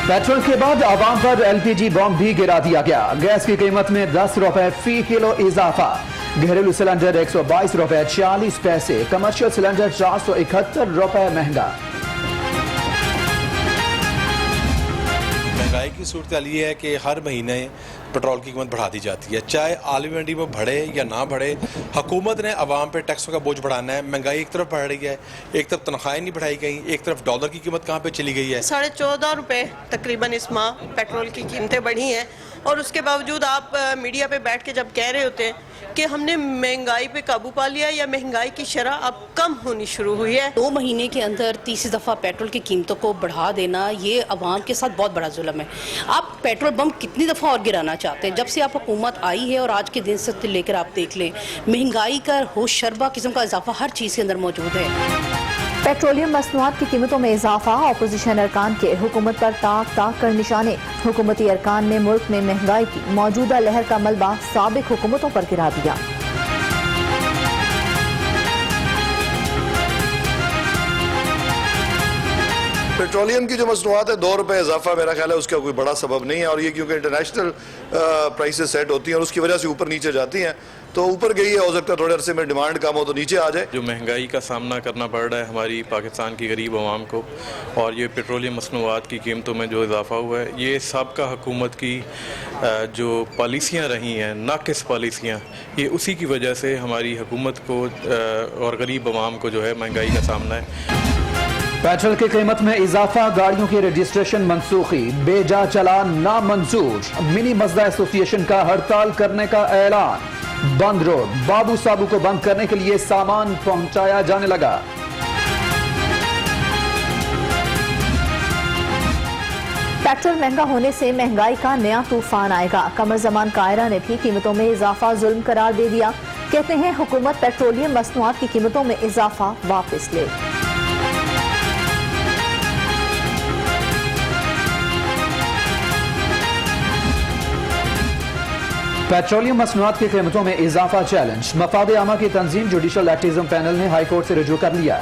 Petrol के बाद आवाम पर एलपीजी बॉम्ब भी गिरा दिया गया। गैस की कीमत में 10 रुपए फी किलो इजाफा। घरेलू सिलेंडर 122 रुपए 40 पैसे, कमर्शियल सिलेंडर 471 रुपए महंगा। महंगाई की सूरत ये है कि हर महीने पेट्रोल की कीमत बढ़ा दी जाती है, चाहे आलमी मंडी में बढ़े या ना बढ़े। हुकूमत ने अवाम पे टैक्सों का बोझ बढ़ाना है। महंगाई एक तरफ बढ़ रही है, एक तरफ तनख्वाहें नहीं बढ़ाई गई, एक तरफ डॉलर की कीमत कहाँ पे चली गई है। 14.5 रुपए तकरीबन इस माह पेट्रोल की कीमतें बढ़ी हैं, और उसके बावजूद आप मीडिया पे बैठ के जब कह रहे होते हैं कि हमने महंगाई पे काबू पा लिया या महंगाई की शरह अब कम होनी शुरू हुई है। 2 महीने के अंदर 30 दफ़ा पेट्रोल की कीमतों को बढ़ा देना, ये अवाम के साथ बहुत बड़ा जुल्म है। आप पेट्रोल बम कितनी दफ़ा और गिराना चाहते हैं? जब से आप हुकूमत आई है और आज के दिन से लेकर आप देख लें, महंगाई का होशरबा किस्म का इजाफा हर चीज़ के अंदर मौजूद है। पेट्रोलियम मसनूआत की कीमतों में इजाफा, अपोजिशन अरकान के हुकूमत पर ताक ताक कर निशाने। हुकूमती अरकान ने मुल्क में महंगाई की मौजूदा लहर का मलबा साबिक हुकूमतों पर गिरा दिया। पेट्रोलियम की जो मसनूआत है 2 रुपए इजाफा मेरा ख्याल है उसका कोई बड़ा सबब नहीं है, और ये क्योंकि इंटरनेशनल प्राइसेस सेट होती हैं और उसकी वजह से ऊपर नीचे जाती हैं, तो ऊपर गई है, हो सकता है थोड़े अरसे में डिमांड कम हो तो नीचे आ जाए। जो महंगाई का सामना करना पड़ रहा है हमारी पाकिस्तान की गरीब आवाम को, और ये पेट्रोलियम मसनूआत की कीमतों में जो इजाफा हुआ है, ये सबका हुकूमत की जो पॉलिसियाँ रही हैं, नाकिस पॉलिसियाँ, ये उसी की वजह से हमारी हुकूमत को और गरीब आवाम को जो है महंगाई का सामना है। पेट्रोल की कीमत में इजाफा, गाड़ियों की रजिस्ट्रेशन मनसूखी, बेजा चलान नामंजूर। मिनी मजदा एसोसिएशन का हड़ताल करने का ऐलान। बंद रोड, बाबू साबू को बंद करने के लिए सामान पहुंचाया जाने लगा। पेट्रोल महंगा होने से महंगाई का नया तूफान आएगा। कमर जमान कायरा ने भी कीमतों में इजाफा जुल्म करार दे दिया। कहते हैं हुकूमत पेट्रोलियम मसनूआत की कीमतों में इजाफा वापस ले। पेट्रोलियम मसनूआत की कीमतों में इजाफा चैलेंज। मफाद आमा की तंजीम जुडिशल एक्टिज्म पैनल ने हाई कोर्ट से रुजू कर लिया।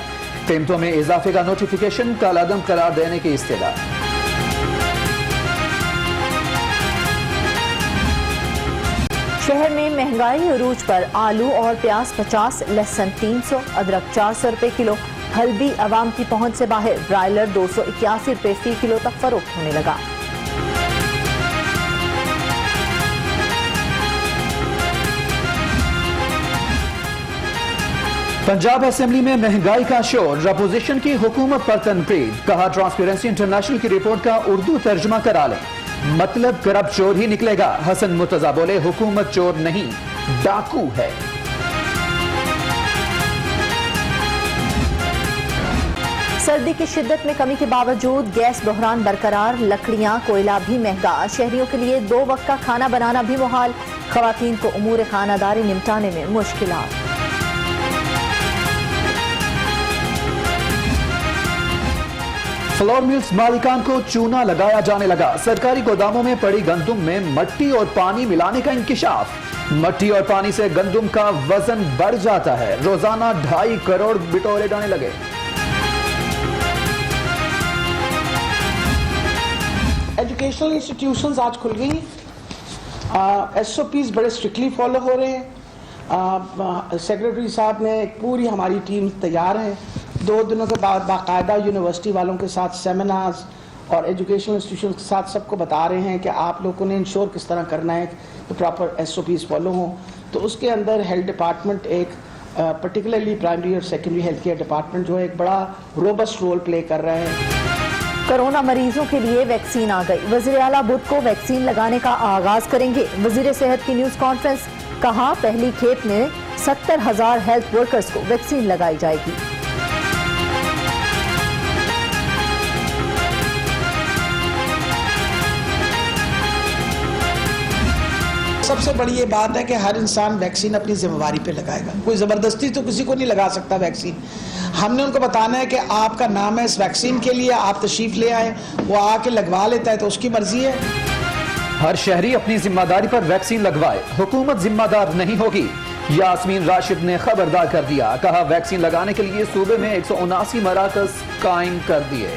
कीमतों में इजाफे का नोटिफिकेशन कलअदम करार देने की इस्तदा। शहर में महंगाई अरूज पर। आलू और प्याज 50, लहसुन 300, अदरक 400 रुपए किलो। हल्दी अवाम की पहुंच से बाहर। ब्रायलर 281 रुपए फी किलो तक फरोख्त होने लगा। पंजाब असेंबली में महंगाई का शोर। अपोजिशन की हुकूमत पर तनकीद। कहा ट्रांसपेरेंसी इंटरनेशनल की रिपोर्ट का उर्दू तर्जुमा करा लें, मतलब करप्ट चोर ही निकलेगा। हसन मुर्तजा बोले हुकूमत चोर नहीं डाकू है। सर्दी की शिद्दत में कमी के बावजूद गैस बहरान बरकरार। लकड़ियां कोयला भी महंगा। शहरियों के लिए 2 वक्त का खाना बनाना भी मुहाल। खवातीन को उमूर खानादारी निपटाने में मुश्किलात। फ्लोर मिल्स मालिकान को चूना लगाया जाने लगा। सरकारी गोदामों में पड़ी गंदुम में मट्टी और पानी मिलाने का इंकिशाफ। मट्टी और पानी से गंदुम का वजन बढ़ जाता है। रोजाना 2.5 करोड़ बिटोरे जाने लगे। एजुकेशनल इंस्टीट्यूशंस आज खुल गई। SOPs बड़े स्ट्रिक्टली फॉलो हो रहे हैं। सेक्रेटरी साहब ने एक पूरी हमारी टीम तैयार है। 2 दिनों के बाद बाकायदा यूनिवर्सिटी वालों के साथ सेमिनार्स और एजुकेशनल इंस्टीट्यूशन के साथ सबको बता रहे हैं कि आप लोगों ने इंश्योर किस तरह करना है कि प्रॉपर SOPs फॉलो हों। तो उसके अंदर हेल्थ डिपार्टमेंट एक पर्टिकुलरली प्राइमरी और सेकेंडरी हेल्थ केयर डिपार्टमेंट जो है एक बड़ा रोबस्ट रोल प्ले कर रहा है। कोरोना मरीजों के लिए वैक्सीन आ गई। वज़ीर आला बुध को वैक्सीन लगाने का आगाज करेंगे। वज़ीर सेहत की न्यूज कॉन्फ्रेंस। कहा पहली खेप में 70,000 हेल्थ वर्कर्स को वैक्सीन लगाई जाएगी। सबसे बड़ी ये बात है कि हर इंसान वैक्सीन अपनी जिम्मेवारी पे लगाएगा। कोई ज़बरदस्ती तो किसी को नहीं लगा सकता वैक्सीन। हमने उनको बताना है कि आपका नाम है इस वैक्सीन के लिए, आप तशरीफ ले आए, वो आके लगवा लेता है तो उसकी मर्जी है। हर शहरी अपनी जिम्मेदारी पर वैक्सीन लगवाए, हुकूमत जिम्मेदार नहीं होगी। यास्मीन राशिद ने खबरदार कर दिया। कहा वैक्सीन लगाने के लिए सूबे में 179 मराकज कायम कर दिए।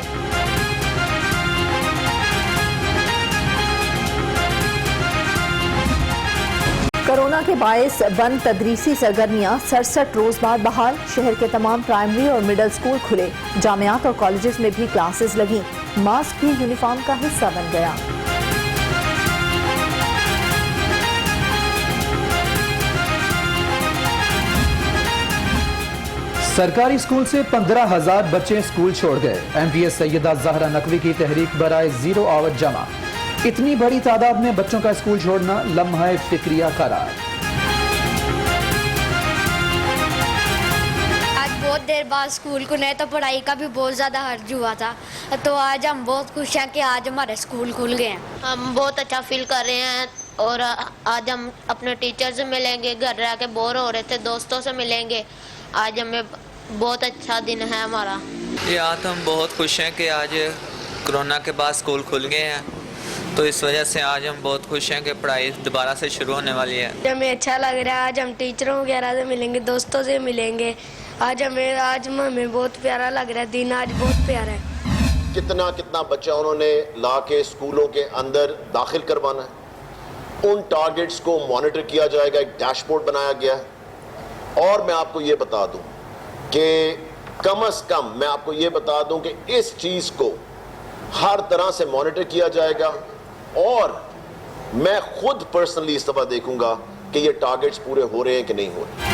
के बायस बंद तदरीसी सरगर्मियां 67 रोज बाद बहाल। शहर के तमाम प्राइमरी और मिडिल स्कूल खुले। जामियात और कॉलेजेस में भी क्लासेस लगी। मास्क भी यूनिफॉर्म का हिस्सा बन गया। सरकारी स्कूल से 15,000 बच्चे स्कूल छोड़ गए। MPS सैयदा ज़हरा नकवी की तहरीक बराए जीरो आवर जमा। इतनी बड़ी तादाद में बच्चों का स्कूल छोड़ना लम्हा फिक्रिया करार। बहुत देर बाद स्कूल खुले तो पढ़ाई का भी बहुत ज़्यादा हर्ज हुआ था, तो आज हम बहुत खुश हैं कि आज हमारे स्कूल खुल गए हैं। हम बहुत अच्छा फील कर रहे हैं और आज हम अपने टीचर से मिलेंगे। घर रह के बोर हो रहे थे, दोस्तों से मिलेंगे। आज हमें बहुत अच्छा दिन है हमारा। ये आज हम बहुत खुश हैं कि आज कोरोना के बाद स्कूल खुल गए हैं, तो इस वजह से आज हम बहुत खुश हैं कि पढ़ाई दोबारा से शुरू होने वाली है। हमें अच्छा लग रहा है। आज हम टीचरों वगैरह से मिलेंगे, दोस्तों से मिलेंगे। आज हमें बहुत प्यारा लग रहा है। दिन आज बहुत प्यारा है। कितना बच्चा उन्होंने ला के स्कूलों के अंदर दाखिल करवाना है, उन टारगेट्स को मॉनिटर किया जाएगा। एक डैशबोर्ड बनाया गया है। और मैं आपको ये बता दूं कि कम से कम मैं आपको ये बता दूं कि इस चीज को हर तरह से मॉनिटर किया जाएगा और मैं खुद पर्सनली इस दफा देखूंगा कि ये टारगेट्स पूरे हो रहे हैं कि नहीं हो रहे।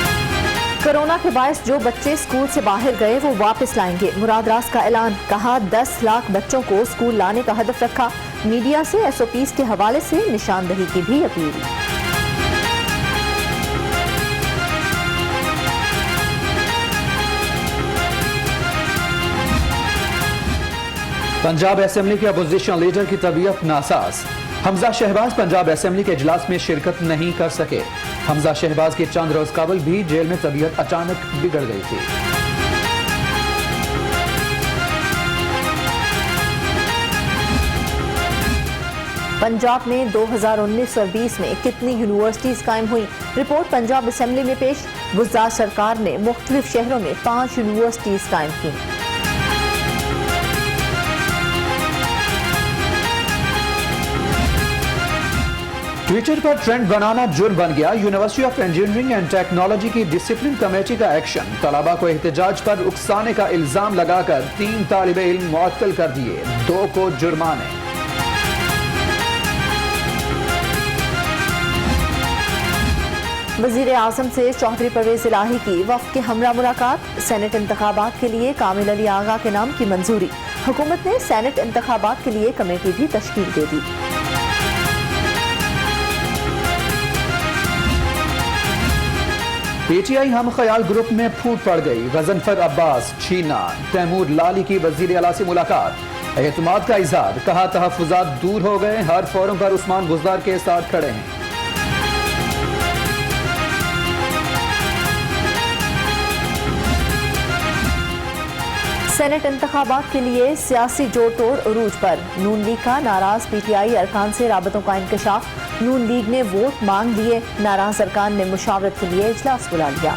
कोरोना के बायस जो बच्चे स्कूल से बाहर गए वो वापस लाएंगे। मुराद रास का ऐलान। कहा 10 लाख बच्चों को स्कूल लाने का हदफ रखा। मीडिया से SOPs के हवाले से निशानदही की भी अपील। पंजाब असेंबली के अपोजिशन लीडर की तबीयत नासाज। हमजा शहबाज पंजाब असेंबली के इजलास में शिरकत नहीं कर सके। हमजा शहबाज की चंद रोज कबल भी जेल में तबीयत अचानक बिगड़ गई थी। पंजाब में 2019 और 20 में कितनी यूनिवर्सिटीज कायम हुई। रिपोर्ट पंजाब असेंबली में पेश। गुज़श्ता सरकार ने मुख्तलिफ शहरों में 5 यूनिवर्सिटीज कायम की। ट्विटर पर ट्रेंड बनाना जुर्म बन गया। University of engineering and technology की डिसिप्लिन कमेटी का एक्शन। तलबा को एहतजाज पर उकसाने का इल्जाम लगाकर 3 तालिबे इल्म मुअत्तल कर दिए, 2 को जुर्माने। वजीर आजम से चौधरी परवेज इलाही की वफ्द के हमरा मुलाकात। सेनेट इंतखाबात के लिए कामिल अली आगा के नाम की मंजूरी। हुकूमत ने सेनेट इंतखाबात के लिए कमेटी भी तश्कील दे दी। PTI हम ख्याल ग्रुप में फूट पड़ गई। गजनफर अब्बास, छीना, तैमूर लाली की वजीर आला से मुलाकात। एतमाद का इजहार। कहा तहफ्फुजात दूर हो गए। हर फोरम पर उस्मान बुज़दार के साथ खड़े हैं। सेनेट इंतखाबात के लिए सियासी जोड़ तोड़ उरूज पर। नून लीग का नाराज PTI अरकान से राबतों का इंकशाफ। नून लीग ने वोट मांग लिए। नाराज अरकान ने मुशावरत के लिए इजलास बुला लिया।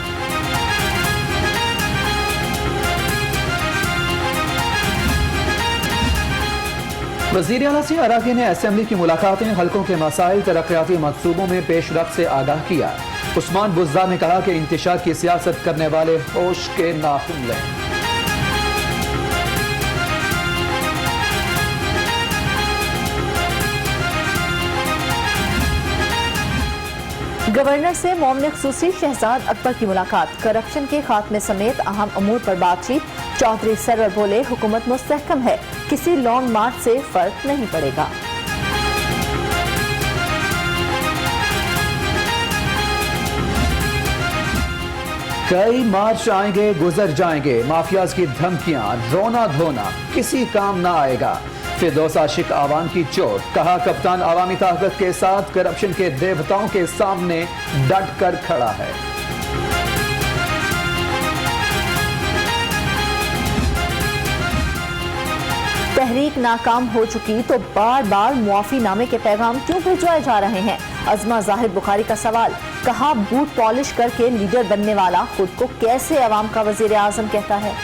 वज़ीर आला से अराकीन असेंबली की मुलाकातें। हल्कों के मसाइल तरक्याती मंसूबों में पेशरफ्त से आगाह किया। उस्मान बुज़दार ने कहा कि इंतशार की सियासत करने वाले होश के नाखून लें। गवर्नर से मोमिन खुसूसी शहजाद अकबर की मुलाकात। करप्शन के खात्मे समेत अहम अमूर पर बातचीत। चौधरी सरवर बोले हुकूमत मुस्तहकम है, किसी लॉन्ग मार्च से फर्क नहीं पड़ेगा। कई मार्च आएंगे गुजर जाएंगे। माफियाज की धमकियां, रोना धोना किसी काम ना आएगा। फिरदौस आशिक आवाम की चोट। कहा कप्तान आवामी ताकत के साथ करप्शन के देवताओं के सामने डट कर खड़ा है। तहरीक नाकाम हो चुकी तो बार बार मुआफी नामे के पैगाम क्यों भिजवाए जा रहे हैं। अजमा जाहिद बुखारी का सवाल। कहा बूट पॉलिश करके लीडर बनने वाला खुद को कैसे अवाम का वजीर आजम कहता है।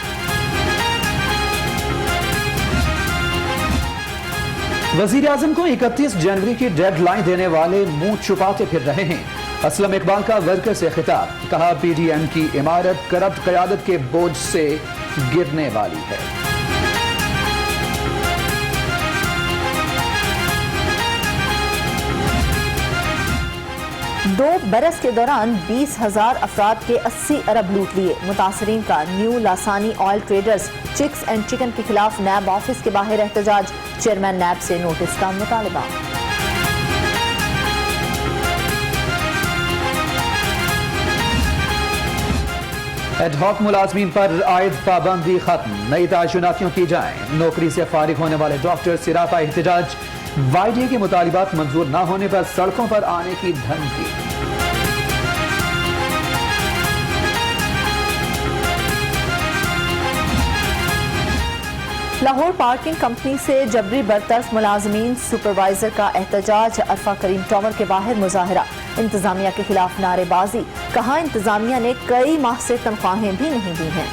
वजीर आजम को 31 जनवरी की डेडलाइन देने वाले मुंह छुपाते फिर रहे हैं। असलम इकबाल का वर्कर से खिताब, कहा पीडीएम की इमारत करप्ट क़यादत के बोझ से गिरने वाली है। 2 बरस के दौरान 20,000 अफराद के 80 अरब लूट लिए। मुतासरीन का new Lasani oil traders chicks and chicken के खिलाफ नैब ऑफिस के बाहर एहतजाज, चेयरमैन नैब से नोटिस का मुतालबा। एडहॉक मुलाजमीन पर आयद पाबंदी खत्म, नई तयशुनातियों की जाए। नौकरी से फारिग होने वाले डॉक्टर सिरापा एहतजाज, वाईडी के मुतालिबात मंजूर न होने पर सड़कों पर आने की धमकी। लाहौर पार्किंग कंपनी से जबरी बरतरफ मुलाजमीन सुपरवाइजर का एहतजाज, अरफा करीम टावर के बाहर मुजाहरा। इंतजामिया के खिलाफ नारेबाजी, कहा इंतजामिया ने कई माह से तनख्वाहें भी नहीं दी हैं।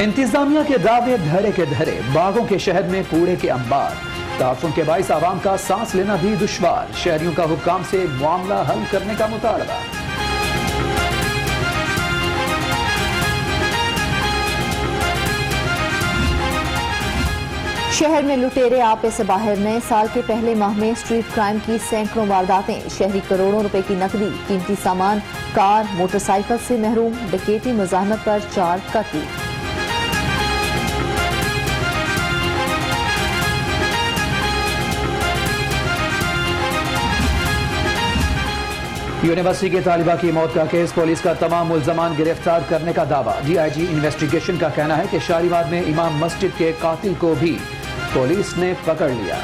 इंतजामिया के दावे धरे के धरे, बागों के शहर में कूड़े के अंबार, ताफुन के बाइस आवाम का सांस लेना भी दुश्वार। शहरियों का हुक्काम से मामला हल करने का मुतालबा। शहर में लुटेरे आपे से बाहर, नए साल के पहले माह में स्ट्रीट क्राइम की सैकड़ों वारदातें। शहरी करोड़ों रुपए की नकदी, कीमती सामान, कार, मोटरसाइकिल से महरूम। डकैती मुजाहमत पर 4 कत्ल। यूनिवर्सिटी के तालिबा की मौत का केस, पुलिस का तमाम मुल्जमान गिरफ्तार करने का दावा। डीआईजी इन्वेस्टिगेशन का कहना है कि शारीबाद में इमाम मस्जिद के कातिल को भी पुलिस ने पकड़ लिया।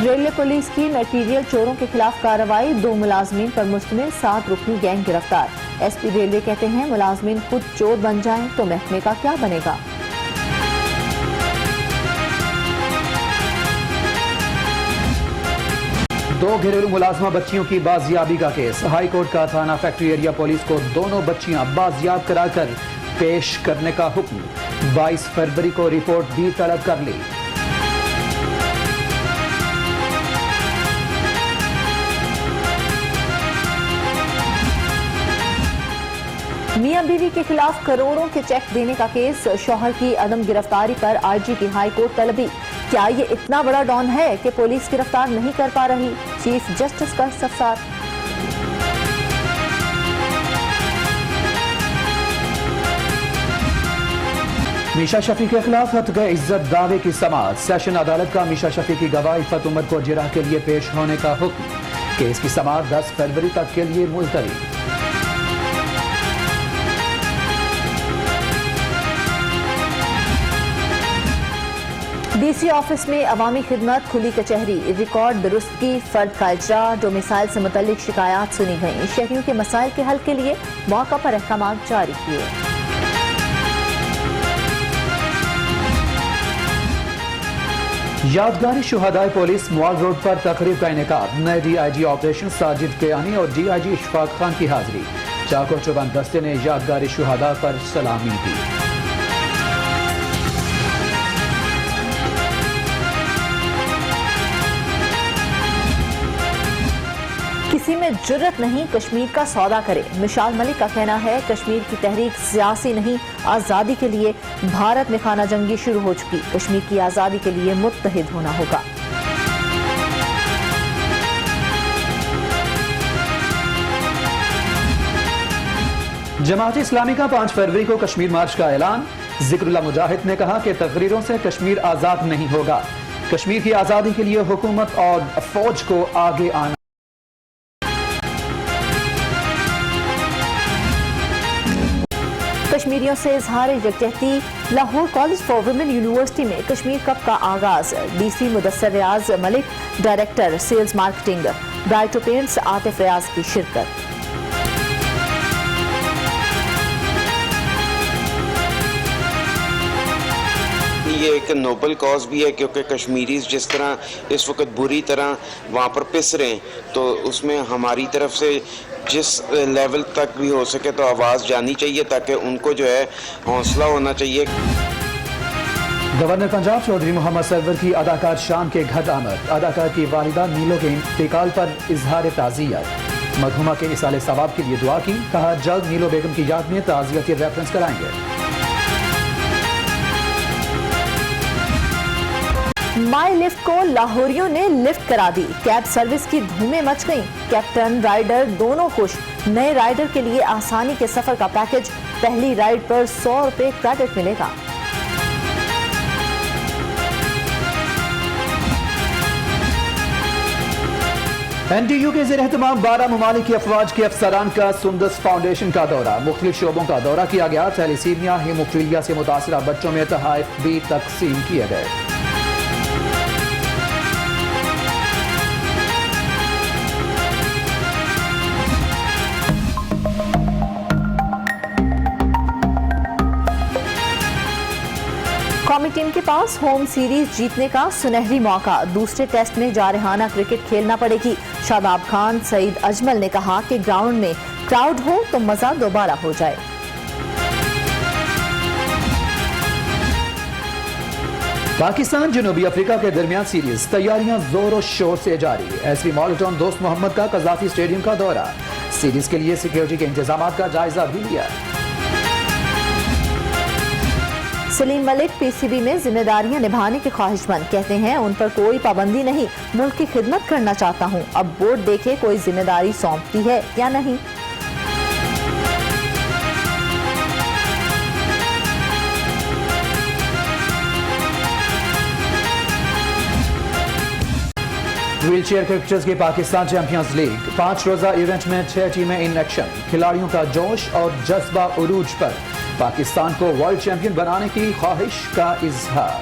रेलवे पुलिस की मटीरियल चोरों के खिलाफ कार्रवाई, 2 मुलाजमीन पर मुश्तमिल 7 रुकनी गैंग गिरफ्तार। एसपी रेलवे कहते हैं मुलाजमीन खुद चोर बन जाएं तो महकमे का क्या बनेगा। दो घरेलू मुलाजमा बच्चियों की बाजियाबी का केस, हाईकोर्ट का थाना फैक्ट्री एरिया पुलिस को दोनों बच्चियां बाजियाब कराकर पेश करने का हुक्म। 22 फरवरी को रिपोर्ट भी तलब कर ली। मियां बीवी के खिलाफ करोड़ों के चेक देने का केस, शौहर की अदम गिरफ्तारी पर आईजी की हाईकोर्ट तलबी। क्या ये इतना बड़ा डॉन है कि पुलिस गिरफ्तार नहीं कर पा रही, चीफ जस्टिस का इस्तफसार। मीशा शफी के खिलाफ हत्या इज्जत दावे की समाअत, सेशन अदालत का मीशा शफी की गवाह इफ़त उमर को जिरह के लिए पेश होने का हुक्म। केस की समाअत 10 फरवरी तक के लिए मुलतवी। डीसी ऑफिस में अवामी खिदमत, खुली कचहरी, रिकॉर्ड दुरुस्तगी, फर्द का इजरा, डोमिसाइल से मुतल्लिक शिकायत सुनी गई। शहरियों के मसाइल के हल के लिए मौका पर अहकाम जारी किए। यादगारी शुहदाए पुलिस मॉल रोड पर तकरीब का इनेकाद, नए डीआईजी ऑपरेशन साजिद कियानी और डीआईजी इशफाक खान की हाजिरी। चाको चौबंद दस्ते ने यादगारी शुहदा पर सलामी दी। किसी में जुर्रत नहीं कश्मीर का सौदा करे, मिशाल मलिक का कहना है कश्मीर की तहरीक सियासी नहीं, आज़ादी के लिए। भारत में खाना जंगी शुरू हो चुकी, कश्मीर की आज़ादी के लिए मुत्तहिद होना होगा। जमात इस्लामी का 5 फरवरी को कश्मीर मार्च का ऐलान। जिक्रुल्लाह मुजाहिद ने कहा कि तकरीरों से कश्मीर आज़ाद नहीं होगा, कश्मीर की आज़ादी के लिए हुकूमत और फौज को आगे आना। कश्मीरियों से इजहार यकजहती, Lahore College for Women University में कश्मीर कप का आगाज। DC Mudassar Riaz Malik, director sales marketing Bright Paints Atif Riaz की शिरकत। ये एक नोबल कॉज भी है, क्योंकि कश्मीरीज जिस तरह इस वक्त बुरी तरह वहाँ पर पिस रहे हैं, तो उसमें हमारी तरफ से जिस लेवल तक भी हो सके तो आवाज़ जानी चाहिए, ताकि उनको जो है हौसला होना चाहिए। गवर्नर पंजाब चौधरी मोहम्मद सरवर की अदाकार शान के घर आमद। अदाकार की वालिदा नीलो के इंतकाल पर इजहार ताज़ियत। मरहुमा के इसाले सवाब के लिए दुआ की। कहा जल्द नीलो बेगम की याद में ताज़ियती रेफरेंस कराएंगे। माई लिफ्ट को लाहौरियों ने लिफ्ट करा दी। कैब सर्विस की धूमें मच गईं। कैप्टन राइडर दोनों खुश। नए राइडर के लिए आसानी के सफर का पैकेज। पहली राइड पर 100 रुपए क्रेडिट मिलेगा। NTU के ज़ेर एहतमाम 12 ममालिक की अफवाज के अफसरान का सुंदस फाउंडेशन का दौरा। मुख्तलिफ शोबों का दौरा किया गया। थैलेसीमिया हीमोफीलिया से मुतासरा बच्चों में तोहफे भी तकसीम किए गए। कौमी टीम के पास होम सीरीज जीतने का सुनहरी मौका। दूसरे टेस्ट में जारहाना क्रिकेट खेलना पड़ेगी। शादाब खान, सईद अजमल ने कहा कि ग्राउंड में क्राउड हो तो मजा दोबारा हो जाए। पाकिस्तान जनूबी अफ्रीका के दरमियान सीरीज तैयारियां जोरों शोर से जारी। एसपी मॉलिटन दोस्त मोहम्मद का कज़ाफी स्टेडियम का दौरा। सीरीज के लिए सिक्योरिटी के इंतजाम का जायजा भी लिया। सलीम मलिक पीसीबी में जिम्मेदारियां निभाने के ख्वाहिशमंद। कहते हैं उन पर कोई पाबंदी नहीं, मुल्क की खिदमत करना चाहता हूं। अब बोर्ड देखे कोई जिम्मेदारी सौंपती है या नहीं। व्हीलचेयर क्रिकेटर्स की पाकिस्तान चैंपियंस लीग 5 रोजा इवेंट में 6 टीमें इन एक्शन। खिलाड़ियों का जोश और जज्बा उरूज पर। पाकिस्तान को वर्ल्ड चैंपियन बनाने की ख्वाहिश का इजहार।